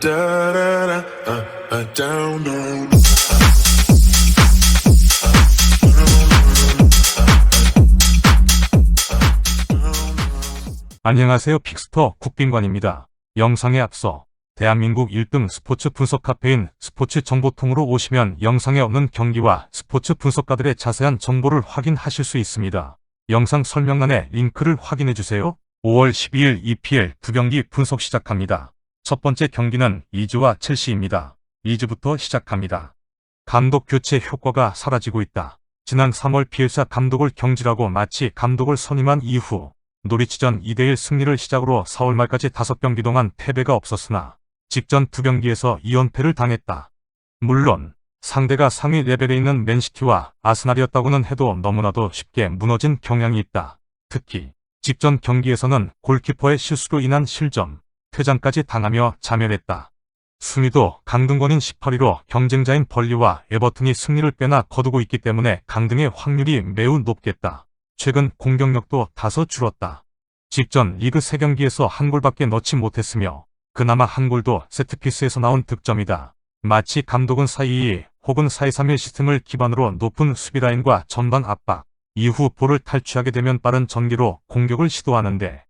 Down, down. 안녕하세요. 픽스터 국빈관입니다. 영상에 앞서 대한민국 1등 스포츠 분석 카페인 스포츠 정보통으로 오시면 영상에 없는 경기와 스포츠 분석가들의 자세한 정보를 확인하실 수 있습니다. 영상 설명란에 링크를 확인해주세요. 5월 12일 EPL 두 경기 분석 시작합니다. 첫 번째 경기는 리즈와 첼시입니다. 리즈부터 시작합니다. 감독 교체 효과가 사라지고 있다. 지난 3월 비엘사 감독을 경질하고 마치 감독을 선임한 이후 노리치전 2대1 승리를 시작으로 4월 말까지 5경기 동안 패배가 없었으나 직전 2경기에서 2연패를 당했다. 물론 상대가 상위 레벨에 있는 맨시티와 아스날이었다고는 해도 너무나도 쉽게 무너진 경향이 있다. 특히 직전 경기에서는 골키퍼의 실수로 인한 실점, 퇴장까지 당하며 자멸했다. 순위도 강등권인 18위로 경쟁자인 벌리와 에버튼이 승리를 빼나 거두고 있기 때문에 강등의 확률이 매우 높겠다. 최근 공격력도 다소 줄었다. 직전 리그 3경기에서 한 골밖에 넣지 못했으며 그나마 한 골도 세트피스에서 나온 득점이다. 마치 감독은 4-2-2 혹은 4-2-3-1 시스템을 기반으로 높은 수비라인과 전방 압박, 이후 볼을 탈취하게 되면 빠른 전개로 공격을 시도하는데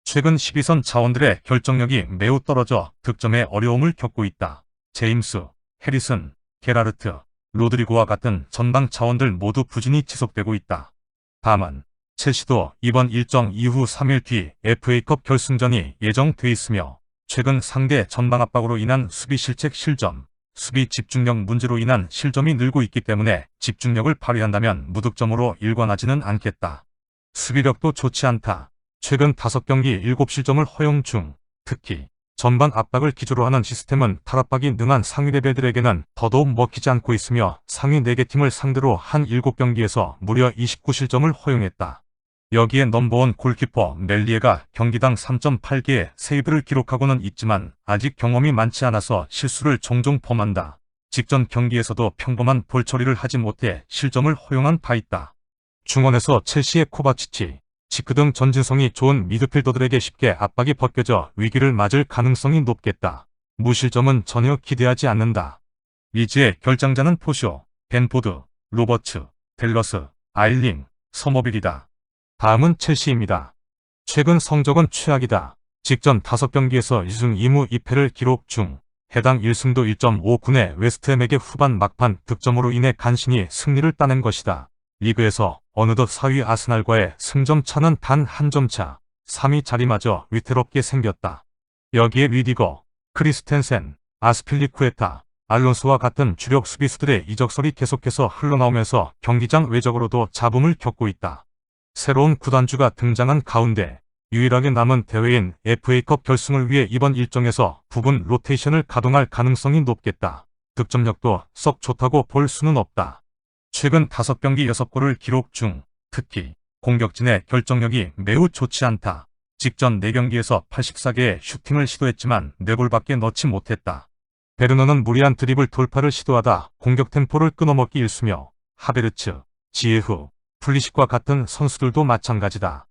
최근 12선 자원들의 결정력이 매우 떨어져 득점에 어려움을 겪고 있다. 제임스, 해리슨, 게라르트, 로드리고와 같은 전방 자원들 모두 부진이 지속되고 있다. 다만 첼시도 이번 일정 이후 3일 뒤 FA컵 결승전이 예정돼 있으며 최근 상대 전방 압박으로 인한 수비 실책 실점, 수비 집중력 문제로 인한 실점이 늘고 있기 때문에 집중력을 발휘한다면 무득점으로 일관하지는 않겠다. 수비력도 좋지 않다. 최근 5경기 7실점을 허용 중. 특히 전방 압박을 기조로 하는 시스템은 탈압박이 능한 상위 레벨들에게는 더더욱 먹히지 않고 있으며 상위 4개 팀을 상대로 한 7경기에서 무려 29실점을 허용했다. 여기에 넘버원 골키퍼 멜리에가 경기당 3.8개의 세이브를 기록하고는 있지만 아직 경험이 많지 않아서 실수를 종종 범한다. 직전 경기에서도 평범한 볼 처리를 하지 못해 실점을 허용한 바 있다. 중원에서 첼시의 코바치치, 지크 등 전진성이 좋은 미드필더들에게 쉽게 압박이 벗겨져 위기를 맞을 가능성이 높겠다. 무실점은 전혀 기대하지 않는다. 리즈의 결장자는 포쇼, 벤포드, 로버츠, 델러스, 아일링, 서머빌이다. 다음은 첼시입니다. 최근 성적은 최악이다. 직전 5경기에서 1승 2무 2패를 기록 중. 해당 1승도 1.5군의 웨스트햄에게 후반 막판 득점으로 인해 간신히 승리를 따낸 것이다. 리그에서 어느덧 4위 아스날과의 승점 차는 단 한 점 차, 3위 자리마저 위태롭게 생겼다. 여기에 리디거, 크리스텐센, 아스필리쿠에타, 알론소와 같은 주력 수비수들의 이적설이 계속해서 흘러나오면서 경기장 외적으로도 잡음을 겪고 있다. 새로운 구단주가 등장한 가운데 유일하게 남은 대회인 FA컵 결승을 위해 이번 일정에서 부분 로테이션을 가동할 가능성이 높겠다. 득점력도 썩 좋다고 볼 수는 없다. 최근 5경기 6골을 기록 중. 특히 공격진의 결정력이 매우 좋지 않다. 직전 4경기에서 84개의 슈팅을 시도했지만 4골밖에 넣지 못했다. 베르너는 무리한 드리블 돌파를 시도하다 공격 템포를 끊어먹기 일쑤며 하베르츠, 지에후, 플리식과 같은 선수들도 마찬가지다.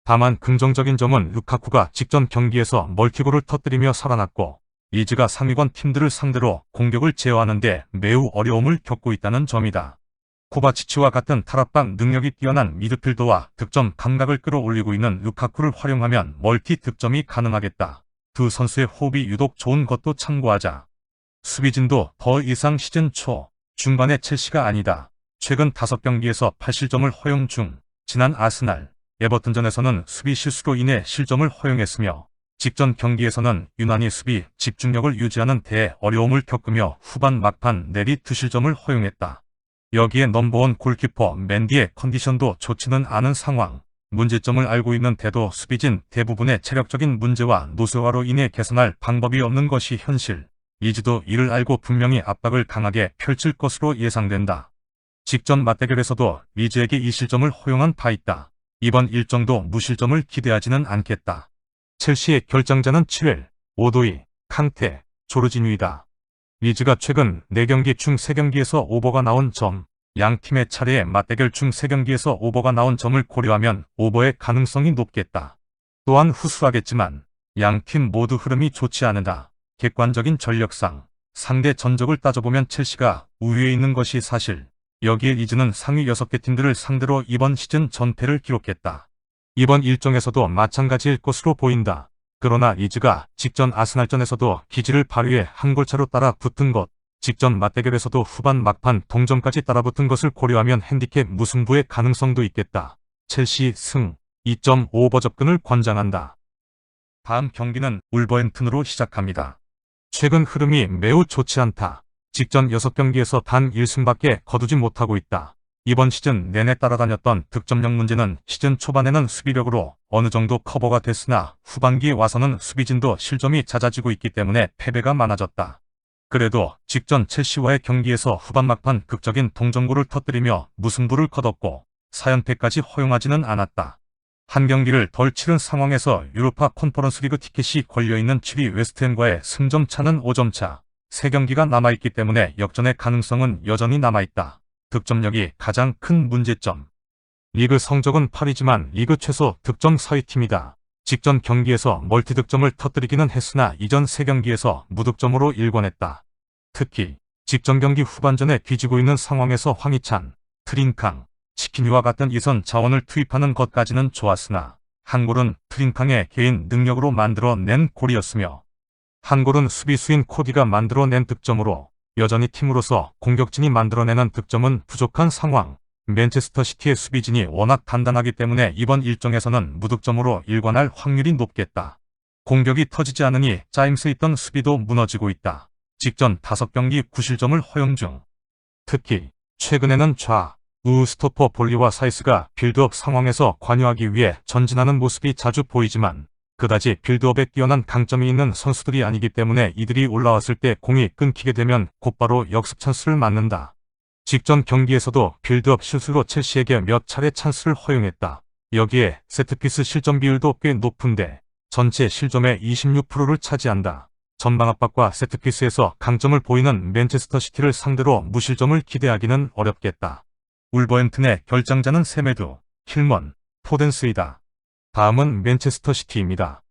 다만 긍정적인 점은 루카쿠가 직전 경기에서 멀티골을 터뜨리며 살아났고 리즈가 상위권 팀들을 상대로 공격을 제어하는 데 매우 어려움을 겪고 있다는 점이다. 코바치치와 같은 탈압박 능력이 뛰어난 미드필더와 득점 감각을 끌어올리고 있는 루카쿠를 활용하면 멀티 득점이 가능하겠다. 두 선수의 호흡이 유독 좋은 것도 참고하자. 수비진도 더 이상 시즌 초, 중반의 첼시가 아니다. 최근 5경기에서 8실점을 허용 중. 지난 아스날, 에버튼전에서는 수비 실수로 인해 실점을 허용했으며 직전 경기에서는 유난히 수비 집중력을 유지하는 데 어려움을 겪으며 후반 막판 내리 2실점을 허용했다. 여기에 넘버원 골키퍼 맨디의 컨디션도 좋지는 않은 상황. 문제점을 알고 있는데도 수비진 대부분의 체력적인 문제와 노쇠화로 인해 개선할 방법이 없는 것이 현실. 리즈도 이를 알고 분명히 압박을 강하게 펼칠 것으로 예상된다. 직전 맞대결에서도 리즈에게 2실점을 허용한 바 있다. 이번 일정도 무실점을 기대하지는 않겠다. 첼시의 결장자는 7일, 오도이, 칸테, 조르지뉴이다. 리즈가 최근 4경기 중 3경기에서 오버가 나온 점, 양 팀의 차례에 맞대결 중 3경기에서 오버가 나온 점을 고려하면 오버의 가능성이 높겠다. 또한 후술하겠지만 양 팀 모두 흐름이 좋지 않으다. 객관적인 전력상 상대 전적을 따져보면 첼시가 우위에 있는 것이 사실. 여기에 리즈는 상위 6개 팀들을 상대로 이번 시즌 전패를 기록했다. 이번 일정에서도 마찬가지일 것으로 보인다. 그러나 리즈가 직전 아스날전에서도 기지를 발휘해 한 골차로 따라 붙은 것, 직전 맞대결에서도 후반 막판 동점까지 따라붙은 것을 고려하면 핸디캡 무승부의 가능성도 있겠다. 첼시 승 2.5 접근을 권장한다. 다음 경기는 울버햄튼으로 시작합니다. 최근 흐름이 매우 좋지 않다. 직전 6경기에서 단 1승밖에 거두지 못하고 있다. 이번 시즌 내내 따라다녔던 득점력 문제는 시즌 초반에는 수비력으로 어느 정도 커버가 됐으나 후반기에 와서는 수비진도 실점이 잦아지고 있기 때문에 패배가 많아졌다. 그래도 직전 첼시와의 경기에서 후반 막판 극적인 동점골을 터뜨리며 무승부를 거뒀고 4연패까지 허용하지는 않았다. 한 경기를 덜 치른 상황에서 유로파 컨퍼런스 리그 티켓이 걸려있는 7위 웨스트햄과의 승점 차는 5점 차. 3경기가 남아있기 때문에 역전의 가능성은 여전히 남아있다. 득점력이 가장 큰 문제점. 리그 성적은 8위지만 리그 최소 득점 4위 팀이다. 직전 경기에서 멀티득점을 터뜨리기는 했으나 이전 3경기에서 무득점으로 일관했다. 특히 직전 경기 후반전에 뒤지고 있는 상황에서 황희찬, 트린캉, 치키니와 같은 이선 자원을 투입하는 것까지는 좋았으나 한 골은 트린캉의 개인 능력으로 만들어낸 골이었으며 한 골은 수비수인 코디가 만들어낸 득점으로 여전히 팀으로서 공격진이 만들어내는 득점은 부족한 상황. 맨체스터 시티의 수비진이 워낙 단단하기 때문에 이번 일정에서는 무득점으로 일관할 확률이 높겠다. 공격이 터지지 않으니 짜임새 있던 수비도 무너지고 있다. 직전 5경기 9실점을 허용 중. 특히 최근에는 우우 스토퍼 볼리와 사이스가 빌드업 상황에서 관여하기 위해 전진하는 모습이 자주 보이지만 그다지 빌드업에 뛰어난 강점이 있는 선수들이 아니기 때문에 이들이 올라왔을 때 공이 끊기게 되면 곧바로 역습 찬스를 맞는다. 직전 경기에서도 빌드업 실수로 첼시에게 몇 차례 찬스를 허용했다. 여기에 세트피스 실점 비율도 꽤 높은데 전체 실점의 26%를 차지한다. 전방 압박과 세트피스에서 강점을 보이는 맨체스터 시티를 상대로 무실점을 기대하기는 어렵겠다. 울버햄튼의 결장자는 세메두, 힐먼, 포덴스이다. 다음은 맨체스터 시티입니다.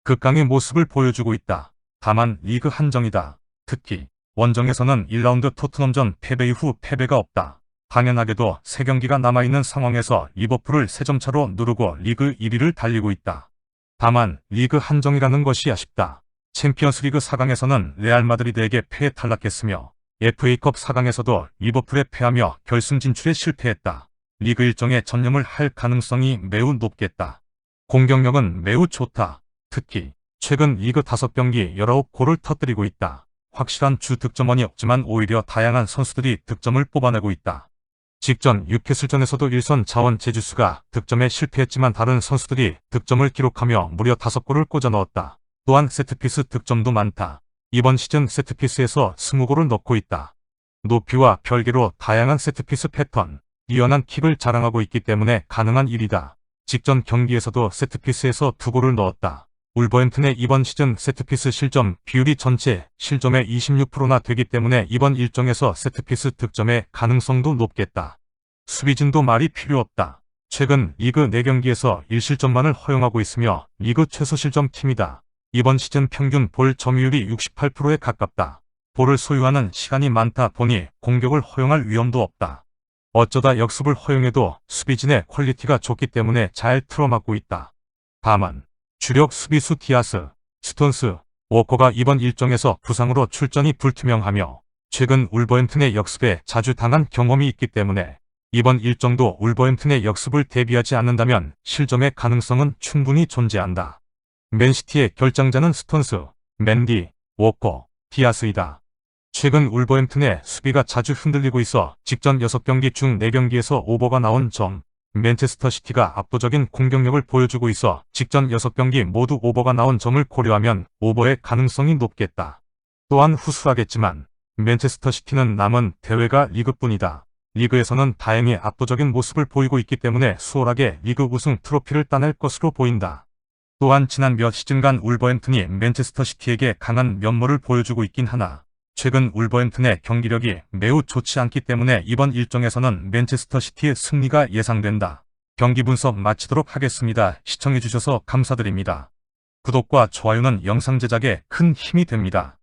극강의 모습을 보여주고 있다. 다만 리그 한정이다. 특히 원정에서는 1라운드 토트넘전 패배 이후 패배가 없다. 당연하게도 3경기가 남아있는 상황에서 리버풀을 3점 차로 누르고 리그 1위를 달리고 있다. 다만 리그 한정이라는 것이 아쉽다. 챔피언스리그 4강에서는 레알 마드리드에게 패해 탈락했으며 FA컵 4강에서도 리버풀에 패하며 결승 진출에 실패했다. 리그 일정에 전념을 할 가능성이 매우 높겠다. 공격력은 매우 좋다. 특히 최근 리그 5경기 19골을 터뜨리고 있다. 확실한 주 득점원이 없지만 오히려 다양한 선수들이 득점을 뽑아내고 있다. 직전 뉴캐슬전에서도 일선 자원 제주스가 득점에 실패했지만 다른 선수들이 득점을 기록하며 무려 5골을 꽂아 넣었다. 또한 세트피스 득점도 많다. 이번 시즌 세트피스에서 20골을 넣고 있다. 높이와 별개로 다양한 세트피스 패턴, 유연한 킥을 자랑하고 있기 때문에 가능한 일이다. 직전 경기에서도 세트피스에서 2골을 넣었다. 울버햄튼의 이번 시즌 세트피스 실점 비율이 전체 실점의 26%나 되기 때문에 이번 일정에서 세트피스 득점의 가능성도 높겠다. 수비진도 말이 필요 없다. 최근 리그 4경기에서 1실점만을 허용하고 있으며 리그 최소 실점 팀이다. 이번 시즌 평균 볼 점유율이 68%에 가깝다. 볼을 소유하는 시간이 많다 보니 공격을 허용할 위험도 없다. 어쩌다 역습을 허용해도 수비진의 퀄리티가 좋기 때문에 잘 틀어막고 있다. 다만 주력 수비수 디아스, 스톤스, 워커가 이번 일정에서 부상으로 출전이 불투명하며 최근 울버햄튼의 역습에 자주 당한 경험이 있기 때문에 이번 일정도 울버햄튼의 역습을 대비하지 않는다면 실점의 가능성은 충분히 존재한다. 맨시티의 결장자는 스톤스, 맨디, 워커, 디아스이다. 최근 울버햄튼의 수비가 자주 흔들리고 있어 직전 6경기 중 4경기에서 오버가 나온 점, 맨체스터 시티가 압도적인 공격력을 보여주고 있어 직전 6경기 모두 오버가 나온 점을 고려하면 오버의 가능성이 높겠다. 또한 후술하겠지만 맨체스터 시티는 남은 대회가 리그뿐이다. 리그에서는 다행히 압도적인 모습을 보이고 있기 때문에 수월하게 리그 우승 트로피를 따낼 것으로 보인다. 또한 지난 몇 시즌간 울버햄튼이 맨체스터 시티에게 강한 면모를 보여주고 있긴 하나 최근 울버햄튼의 경기력이 매우 좋지 않기 때문에 이번 일정에서는 맨체스터 시티의 승리가 예상된다. 경기 분석 마치도록 하겠습니다. 시청해주셔서 감사드립니다. 구독과 좋아요는 영상 제작에 큰 힘이 됩니다.